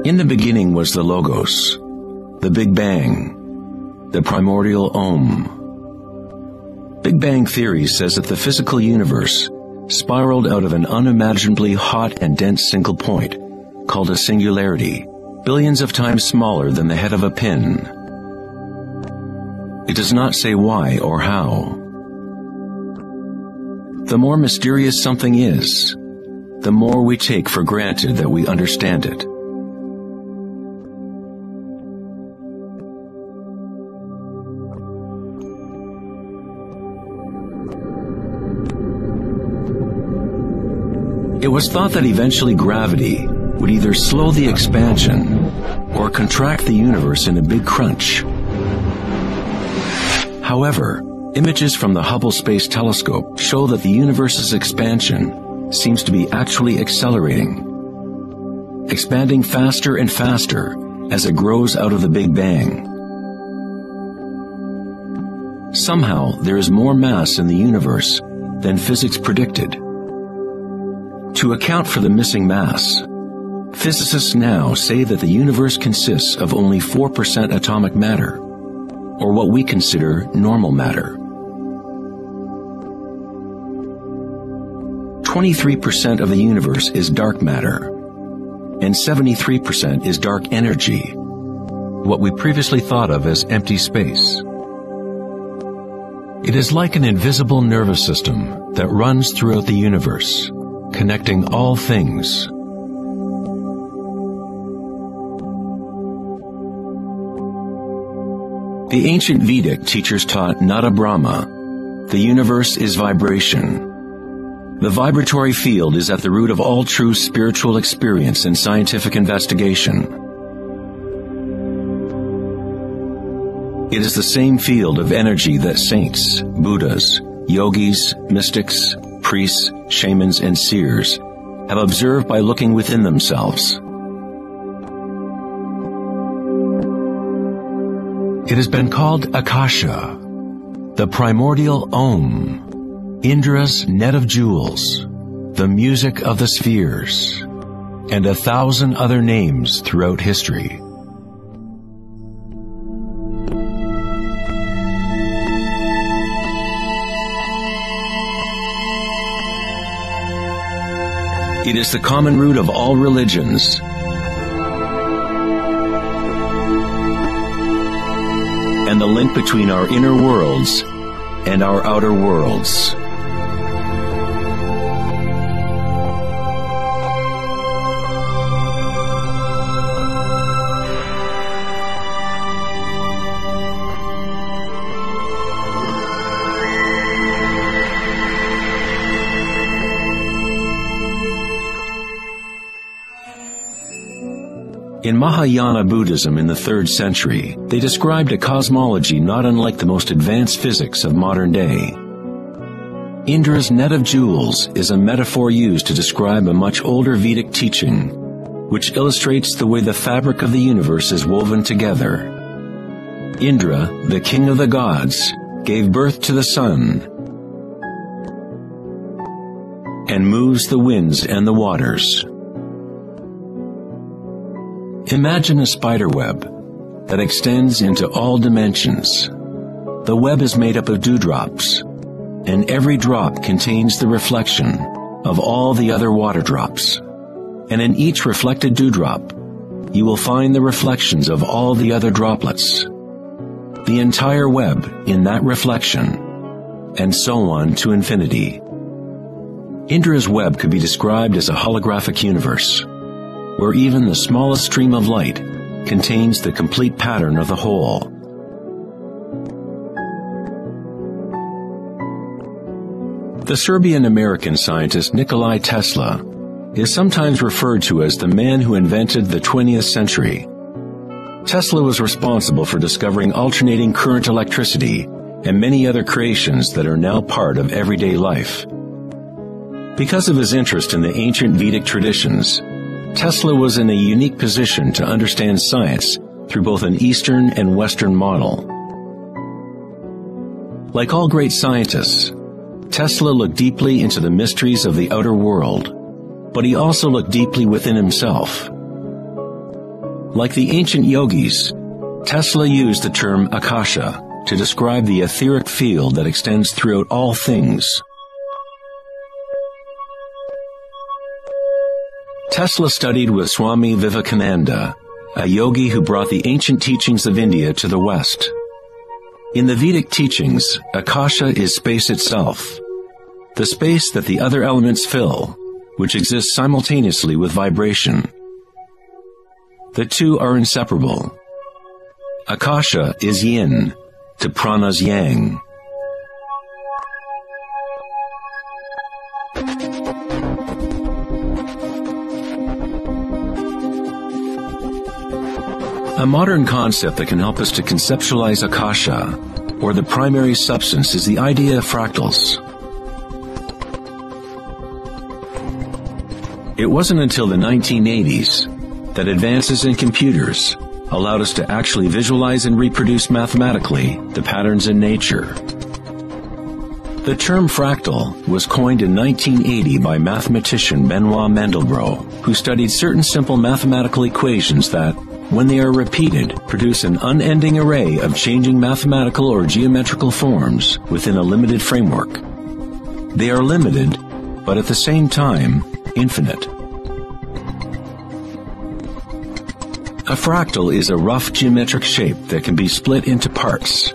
In the beginning was the Logos, the Big Bang, the primordial Om. Big Bang theory says that the physical universe spiraled out of an unimaginably hot and dense single point, called a singularity, billions of times smaller than the head of a pin. It does not say why or how. The more mysterious something is, the more we take for granted that we understand it. It was thought that eventually gravity would either slow the expansion or contract the universe in a big crunch. However, images from the Hubble Space Telescope show that the universe's expansion seems to be actually accelerating, expanding faster and faster as it grows out of the Big Bang. Somehow, there is more mass in the universe than physics predicted. To account for the missing mass, physicists now say that the universe consists of only 4% atomic matter, or what we consider normal matter. 23% of the universe is dark matter, and 73% is dark energy, what we previously thought of as empty space. It is like an invisible nervous system that runs throughout the universe, connecting all things. The ancient Vedic teachers taught Nada Brahma, the universe is vibration. The vibratory field is at the root of all true spiritual experience and scientific investigation. It is the same field of energy that saints, Buddhas, yogis, mystics, priests, shamans, and seers have observed by looking within themselves. It has been called Akasha, the primordial Om, Indra's net of jewels, the music of the spheres, and 1,000 other names throughout history. It is the common root of all religions, and the link between our inner worlds and our outer worlds. In Mahayana Buddhism in the 3rd century, they described a cosmology not unlike the most advanced physics of modern day. Indra's net of jewels is a metaphor used to describe a much older Vedic teaching, which illustrates the way the fabric of the universe is woven together. Indra, the king of the gods, gave birth to the sun and moves the winds and the waters. Imagine a spider web that extends into all dimensions. The web is made up of dewdrops, and every drop contains the reflection of all the other water drops. And in each reflected dewdrop, you will find the reflections of all the other droplets. The entire web in that reflection, and so on to infinity. Indra's web could be described as a holographic universe, where even the smallest stream of light contains the complete pattern of the whole. The Serbian-American scientist Nikola Tesla is sometimes referred to as the man who invented the 20th century. Tesla was responsible for discovering alternating current electricity and many other creations that are now part of everyday life. Because of his interest in the ancient Vedic traditions, Tesla was in a unique position to understand science through both an Eastern and Western model. Like all great scientists, Tesla looked deeply into the mysteries of the outer world, but he also looked deeply within himself. Like the ancient yogis, Tesla used the term Akasha to describe the etheric field that extends throughout all things. Tesla studied with Swami Vivekananda, a yogi who brought the ancient teachings of India to the West. In the Vedic teachings, Akasha is space itself, the space that the other elements fill, which exists simultaneously with vibration. The two are inseparable. Akasha is yin to prana's yang. A modern concept that can help us to conceptualize Akasha, or the primary substance, is the idea of fractals. It wasn't until the 1980s that advances in computers allowed us to actually visualize and reproduce mathematically the patterns in nature. The term fractal was coined in 1980 by mathematician Benoit Mandelbrot, who studied certain simple mathematical equations that, when they are repeated, produce an unending array of changing mathematical or geometrical forms within a limited framework. They are limited, but at the same time, infinite. A fractal is a rough geometric shape that can be split into parts,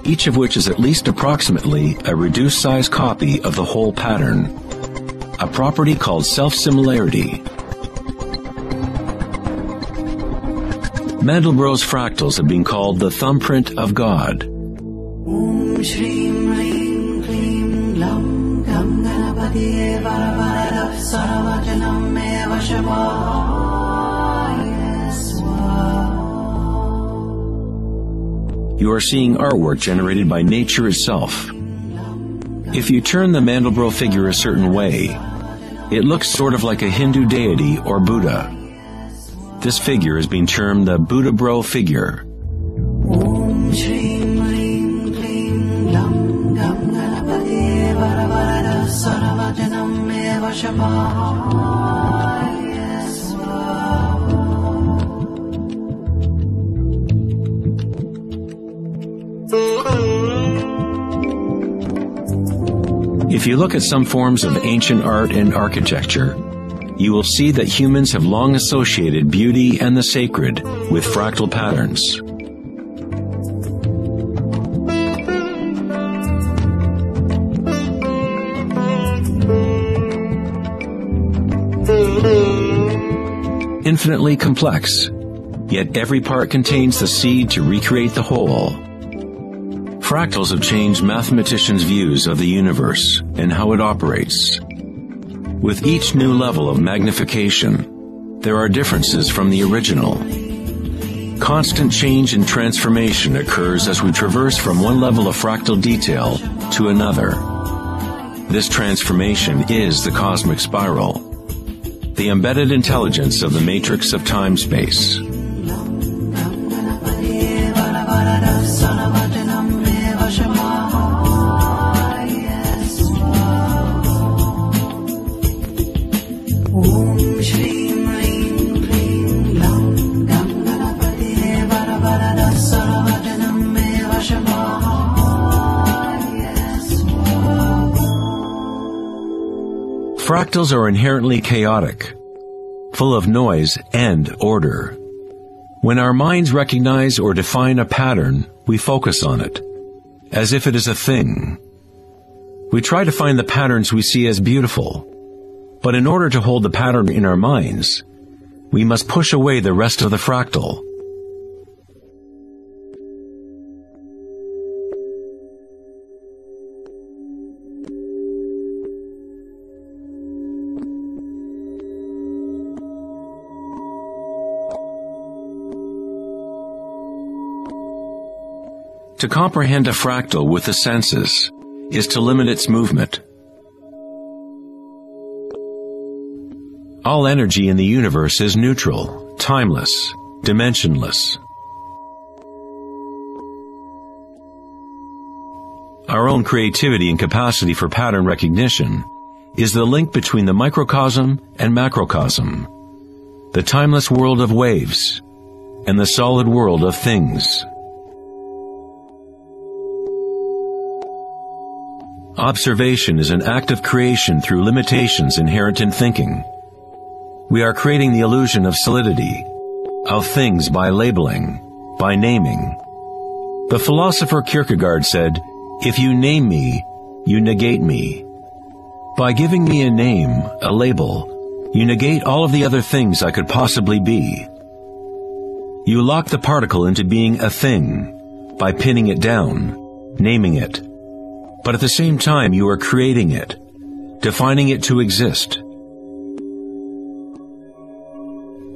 each of which is at least approximately a reduced size copy of the whole pattern, a property called self-similarity. Mandelbrot's fractals have been called the thumbprint of God. You are seeing artwork generated by nature itself. If you turn the Mandelbrot figure a certain way, it looks sort of like a Hindu deity or Buddha. This figure has been termed the Buddha-bro figure. If you look at some forms of ancient art and architecture, you will see that humans have long associated beauty and the sacred with fractal patterns. Infinitely complex, yet every part contains the seed to recreate the whole. Fractals have changed mathematicians' views of the universe and how it operates. With each new level of magnification, there are differences from the original. Constant change and transformation occurs as we traverse from one level of fractal detail to another. This transformation is the cosmic spiral, the embedded intelligence of the matrix of time-space. Fractals are inherently chaotic, full of noise and order. When our minds recognize or define a pattern, we focus on it, as if it is a thing. We try to find the patterns we see as beautiful, but in order to hold the pattern in our minds, we must push away the rest of the fractal. To comprehend a fractal with the senses is to limit its movement. All energy in the universe is neutral, timeless, dimensionless. Our own creativity and capacity for pattern recognition is the link between the microcosm and macrocosm, the timeless world of waves and the solid world of things. Observation is an act of creation through limitations inherent in thinking. We are creating the illusion of solidity, of things by labeling, by naming. The philosopher Kierkegaard said, "If you name me, you negate me." By giving me a name, a label, you negate all of the other things I could possibly be. You lock the particle into being a thing by pinning it down, naming it. But at the same time, you are creating it, defining it to exist.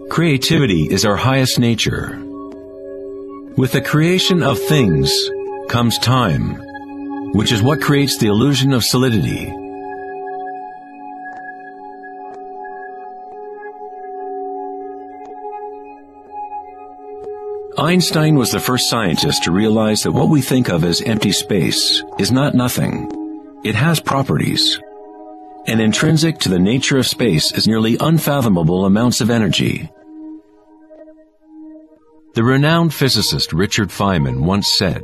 Creativity is our highest nature. With the creation of things comes time, which is what creates the illusion of solidity. Einstein was the first scientist to realize that what we think of as empty space is not nothing. It has properties. And intrinsic to the nature of space is nearly unfathomable amounts of energy. The renowned physicist Richard Feynman once said,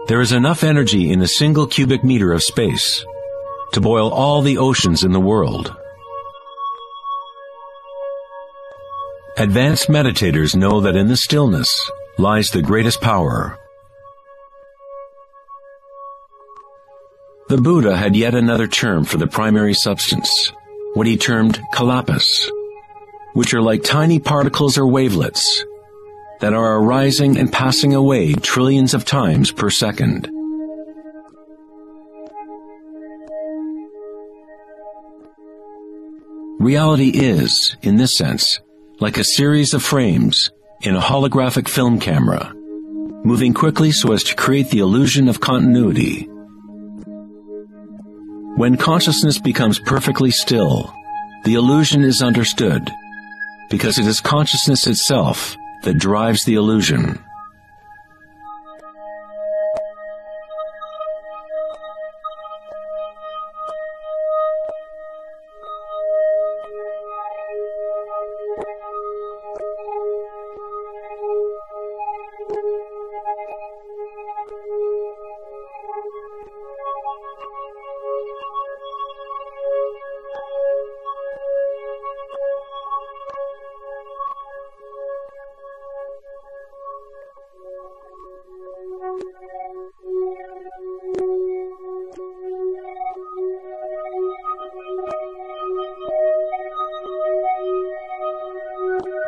"There is enough energy in a single cubic meter of space to boil all the oceans in the world." Advanced meditators know that in the stillness lies the greatest power. The Buddha had yet another term for the primary substance, what he termed kalapas, which are like tiny particles or wavelets that are arising and passing away trillions of times per second. Reality is, in this sense, like a series of frames in a holographic film camera, moving quickly so as to create the illusion of continuity. When consciousness becomes perfectly still, the illusion is understood, because it is consciousness itself that drives the illusion.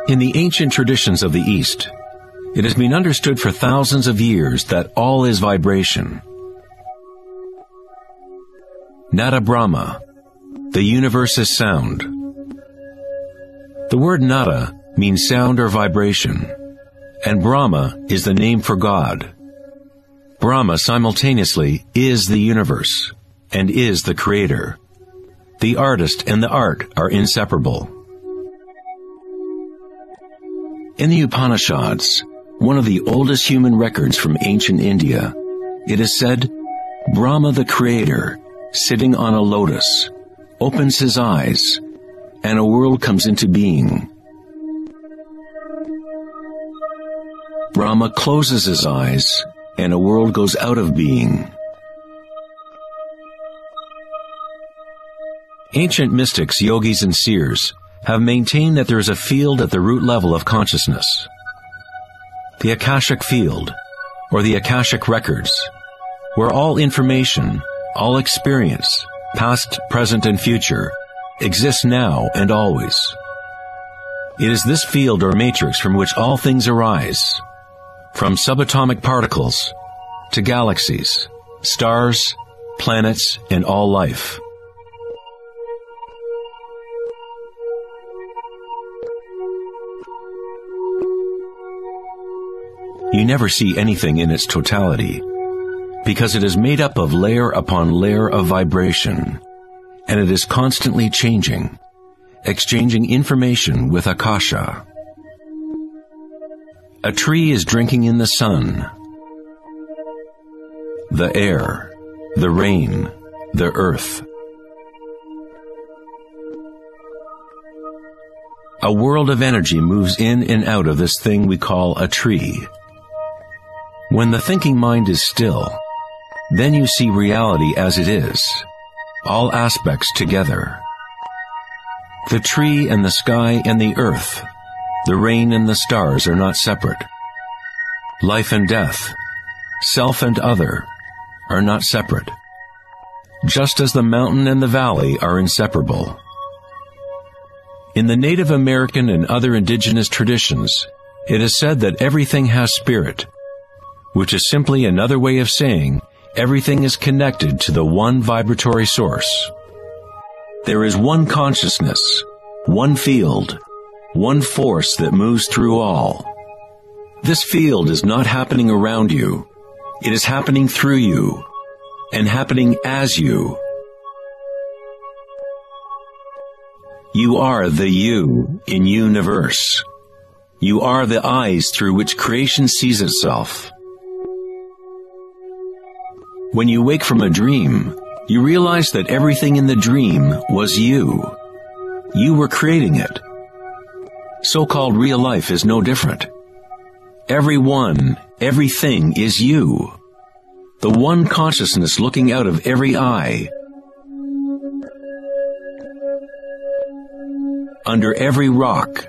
In the ancient traditions of the East, it has been understood for thousands of years that all is vibration. Nada Brahma, the universe is sound. The word nada means sound or vibration, and Brahma is the name for God. Brahma simultaneously is the universe and is the creator. The artist and the art are inseparable. In the Upanishads, one of the oldest human records from ancient India, it is said, Brahma the creator, sitting on a lotus, opens his eyes, and a world comes into being. Brahma closes his eyes, and a world goes out of being. Ancient mystics, yogis, and seers have maintained that there is a field at the root level of consciousness. The Akashic field, or the Akashic records, where all information, all experience, past, present, and future, exists now and always. It is this field or matrix from which all things arise, from subatomic particles to galaxies, stars, planets, and all life. You never see anything in its totality, because it is made up of layer upon layer of vibration, and it is constantly changing, exchanging information with Akasha. A tree is drinking in the sun, the air, the rain, the earth. A world of energy moves in and out of this thing we call a tree. When the thinking mind is still, then you see reality as it is, all aspects together. The tree and the sky and the earth, the rain and the stars are not separate. Life and death, self and other, are not separate, just as the mountain and the valley are inseparable. In the Native American and other indigenous traditions, it is said that everything has spirit, which is simply another way of saying everything is connected to the one vibratory source. There is one consciousness, one field, one force that moves through all. This field is not happening around you. It is happening through you, and happening as you. You are the you in universe. You are the eyes through which creation sees itself. When you wake from a dream, you realize that everything in the dream was you. You were creating it. So-called real life is no different. Everyone, everything is you. The one consciousness looking out of every eye. Under every rock.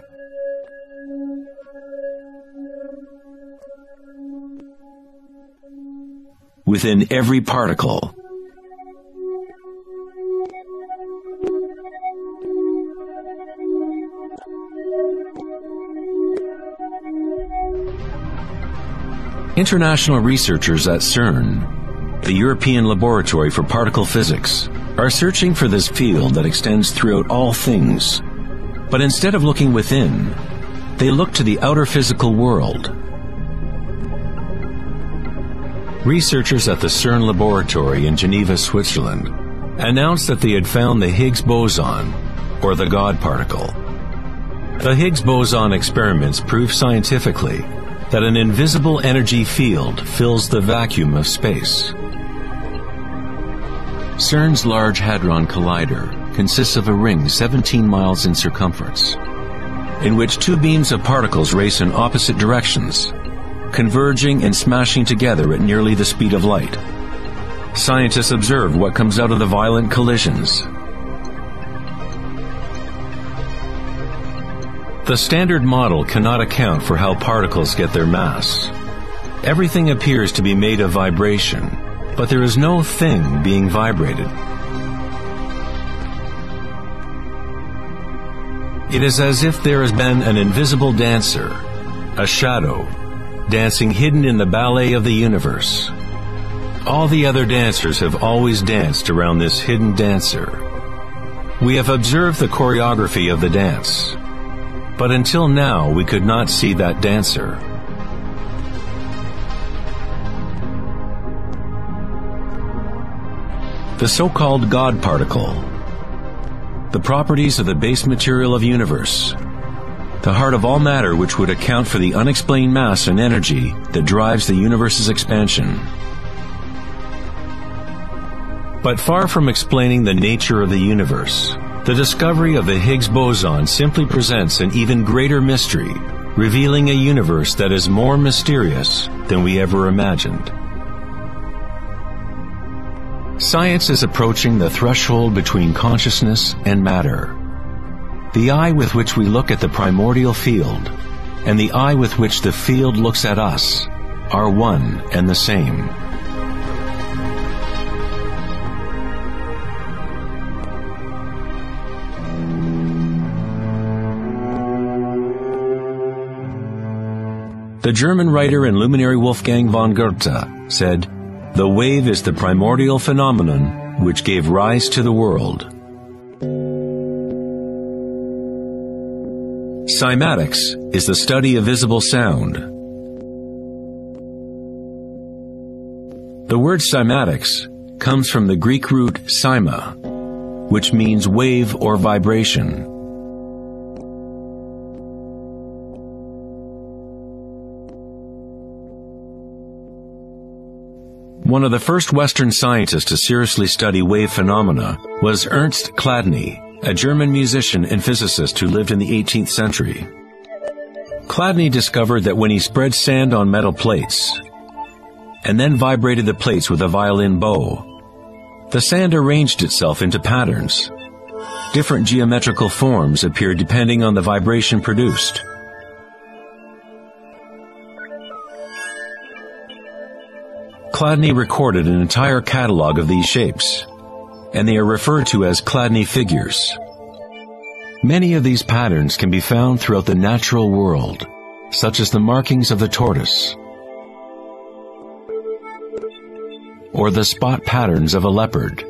Within every particle. International researchers at CERN, the European Laboratory for Particle Physics, are searching for this field that extends throughout all things. But instead of looking within, they look to the outer physical world. Researchers at the CERN laboratory in Geneva, Switzerland, announced that they had found the Higgs boson, or the God particle. The Higgs boson experiments prove scientifically that an invisible energy field fills the vacuum of space. CERN's Large Hadron Collider consists of a ring 17 miles in circumference, in which two beams of particles race in opposite directions, converging and smashing together at nearly the speed of light. Scientists observe what comes out of the violent collisions. The standard model cannot account for how particles get their mass. Everything appears to be made of vibration, but there is no thing being vibrated. It is as if there has been an invisible dancer, a shadow, dancing hidden in the ballet of the universe. All the other dancers have always danced around this hidden dancer. We have observed the choreography of the dance, but until now we could not see that dancer. The so-called God particle, the properties of the base material of universe, the heart of all matter which would account for the unexplained mass and energy that drives the universe's expansion. But far from explaining the nature of the universe, the discovery of the Higgs boson simply presents an even greater mystery, revealing a universe that is more mysterious than we ever imagined. Science is approaching the threshold between consciousness and matter. The eye with which we look at the primordial field and the eye with which the field looks at us are one and the same. The German writer and luminary Wolfgang von Goethe said, "The wave is the primordial phenomenon which gave rise to the world." Cymatics is the study of visible sound. The word cymatics comes from the Greek root cyma, which means wave or vibration. One of the first Western scientists to seriously study wave phenomena was Ernst Chladni, a German musician and physicist who lived in the 18th century. Chladni discovered that when he spread sand on metal plates and then vibrated the plates with a violin bow, the sand arranged itself into patterns. Different geometrical forms appeared depending on the vibration produced. Chladni recorded an entire catalog of these shapes, and they are referred to as Chladni figures. Many of these patterns can be found throughout the natural world, such as the markings of the tortoise, or the spot patterns of a leopard.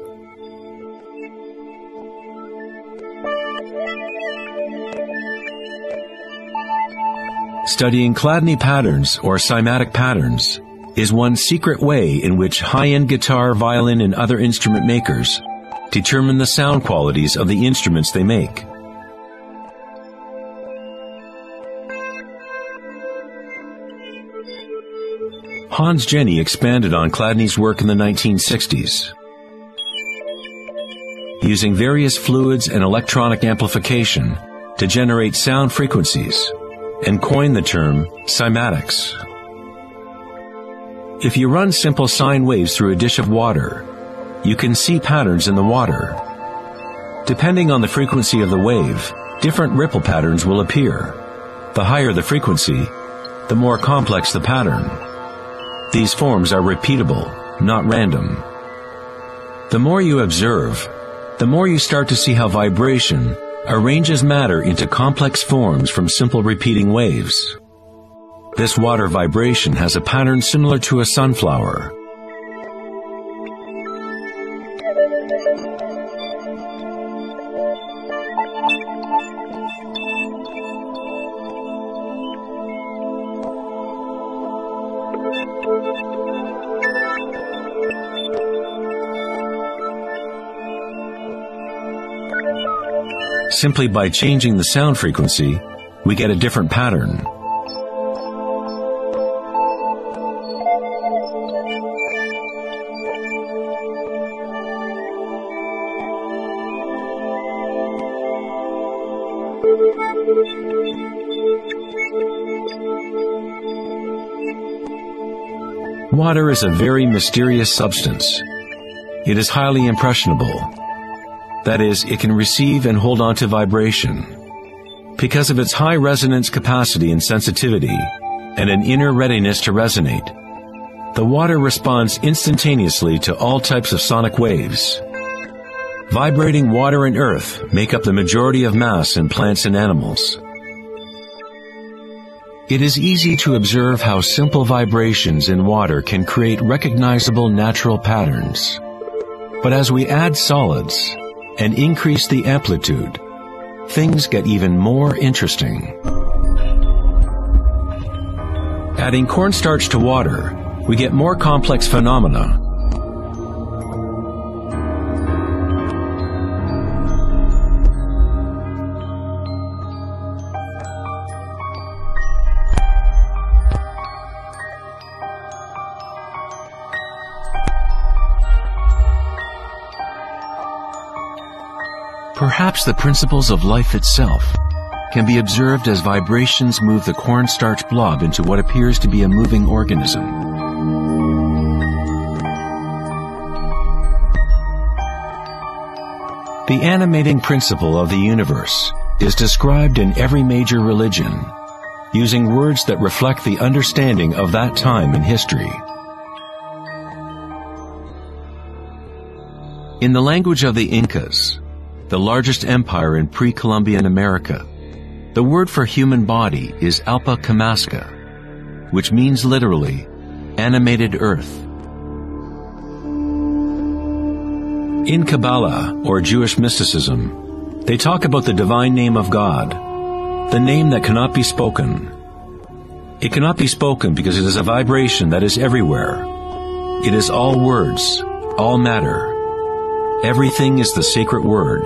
Studying Chladni patterns or cymatic patterns is one secret way in which high-end guitar, violin, and other instrument makers determine the sound qualities of the instruments they make. Hans Jenny expanded on Chladni's work in the 1960s. Using various fluids and electronic amplification to generate sound frequencies, and coined the term cymatics. If you run simple sine waves through a dish of water, you can see patterns in the water. Depending on the frequency of the wave, different ripple patterns will appear. The higher the frequency, the more complex the pattern. These forms are repeatable, not random. The more you observe, the more you start to see how vibration arranges matter into complex forms from simple repeating waves. This water vibration has a pattern similar to a sunflower. Simply by changing the sound frequency, we get a different pattern. Water is a very mysterious substance. It is highly impressionable. That is, it can receive and hold on to vibration. Because of its high resonance capacity and sensitivity, and an inner readiness to resonate, the water responds instantaneously to all types of sonic waves. Vibrating water and earth make up the majority of mass in plants and animals. It is easy to observe how simple vibrations in water can create recognizable natural patterns. But as we add solids and increase the amplitude, things get even more interesting. Adding cornstarch to water, we get more complex phenomena. Perhaps the principles of life itself can be observed as vibrations move the cornstarch blob into what appears to be a moving organism. The animating principle of the universe is described in every major religion, using words that reflect the understanding of that time in history. In the language of the Incas, the largest empire in pre-Columbian America, the word for human body is Alpa Kamasca, which means literally, animated earth. In Kabbalah, or Jewish mysticism, they talk about the divine name of God, the name that cannot be spoken. It cannot be spoken because it is a vibration that is everywhere. It is all words, all matter. Everything is the sacred word.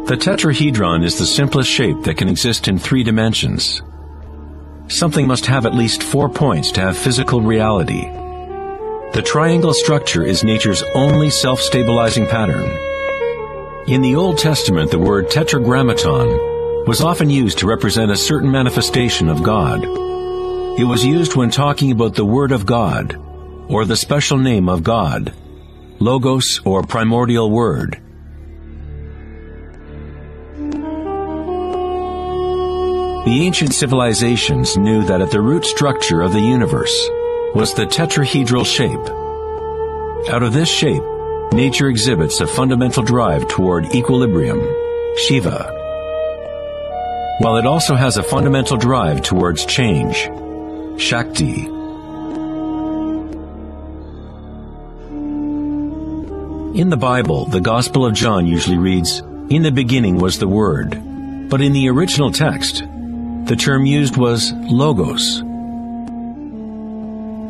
The tetrahedron is the simplest shape that can exist in 3 dimensions. Something must have at least 4 points to have physical reality. The triangle structure is nature's only self-stabilizing pattern. In the Old Testament, the word tetragrammaton was often used to represent a certain manifestation of God. It was used when talking about the Word of God, or the special name of God, Logos or primordial Word. The ancient civilizations knew that at the root structure of the universe was the tetrahedral shape. Out of this shape, nature exhibits a fundamental drive toward equilibrium, Shiva, while it also has a fundamental drive towards change, Shakti. In the Bible, the Gospel of John usually reads, "In the beginning was the Word," but in the original text, the term used was logos.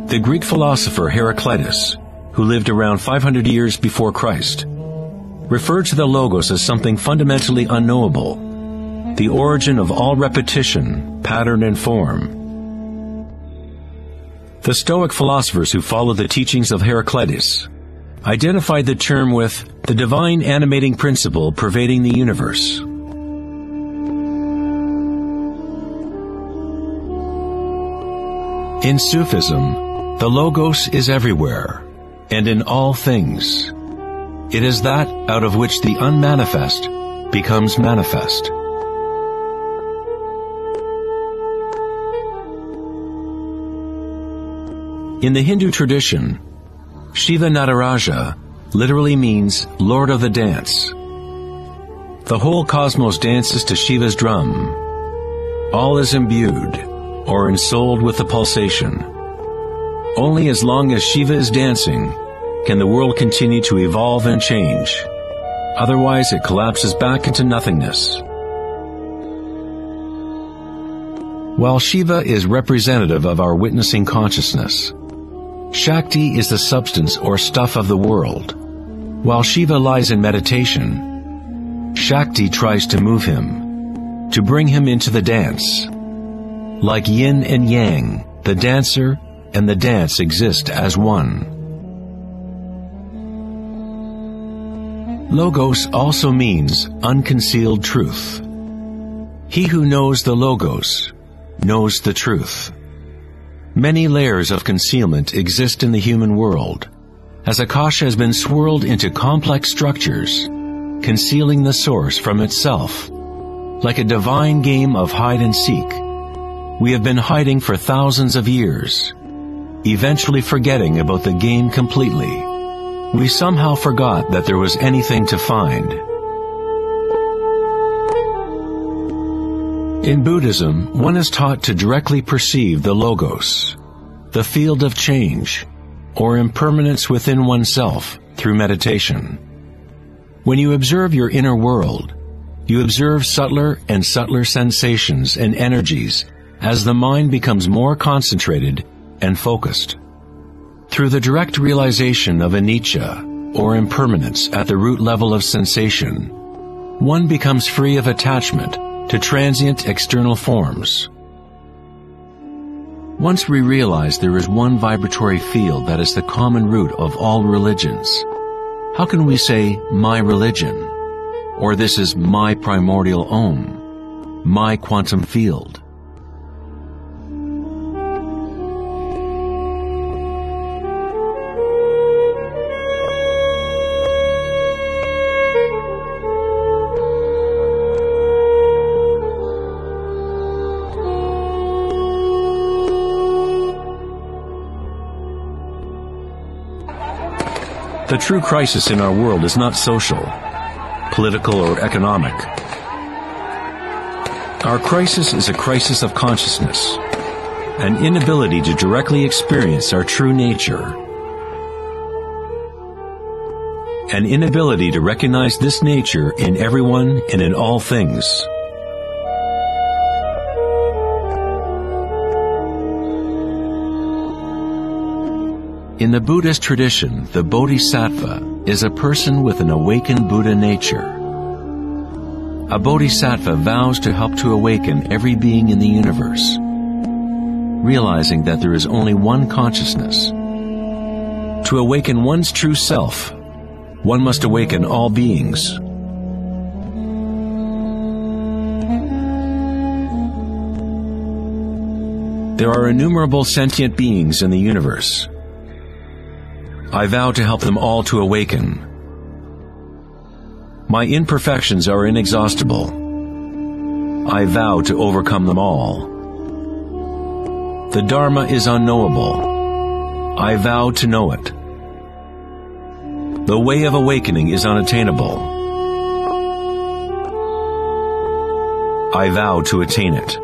The Greek philosopher Heraclitus, who lived around 500 years before Christ, referred to the logos as something fundamentally unknowable, the origin of all repetition, pattern, and form. The Stoic philosophers who followed the teachings of Heraclitus identified the term with the divine animating principle pervading the universe. In Sufism, the Logos is everywhere, and in all things. It is that out of which the unmanifest becomes manifest. In the Hindu tradition, Shiva Nataraja literally means Lord of the Dance. The whole cosmos dances to Shiva's drum. All is imbued or ensouled with the pulsation. Only as long as Shiva is dancing can the world continue to evolve and change. Otherwise, it collapses back into nothingness. While Shiva is representative of our witnessing consciousness, Shakti is the substance or stuff of the world. While Shiva lies in meditation, Shakti tries to move him, to bring him into the dance. Like yin and yang, the dancer and the dance exist as one. Logos also means unconcealed truth. He who knows the Logos knows the truth. Many layers of concealment exist in the human world, as Akasha has been swirled into complex structures, concealing the source from itself. Like a divine game of hide and seek, we have been hiding for thousands of years, eventually forgetting about the game completely. We somehow forgot that there was anything to find. In Buddhism, one is taught to directly perceive the Logos, the field of change, or impermanence within oneself through meditation. When you observe your inner world, you observe subtler and subtler sensations and energies as the mind becomes more concentrated and focused. Through the direct realization of anicca, or impermanence at the root level of sensation, one becomes free of attachment to transient external forms. Once we realize there is one vibratory field that is the common root of all religions, how can we say, my religion, or this is my primordial Om, my quantum field? The true crisis in our world is not social, political, or economic. Our crisis is a crisis of consciousness, an inability to directly experience our true nature, an inability to recognize this nature in everyone and in all things. In the Buddhist tradition, the Bodhisattva is a person with an awakened Buddha nature. A Bodhisattva vows to help to awaken every being in the universe, realizing that there is only one consciousness. To awaken one's true self, one must awaken all beings. There are innumerable sentient beings in the universe. I vow to help them all to awaken. My imperfections are inexhaustible. I vow to overcome them all. The Dharma is unknowable. I vow to know it. The way of awakening is unattainable. I vow to attain it.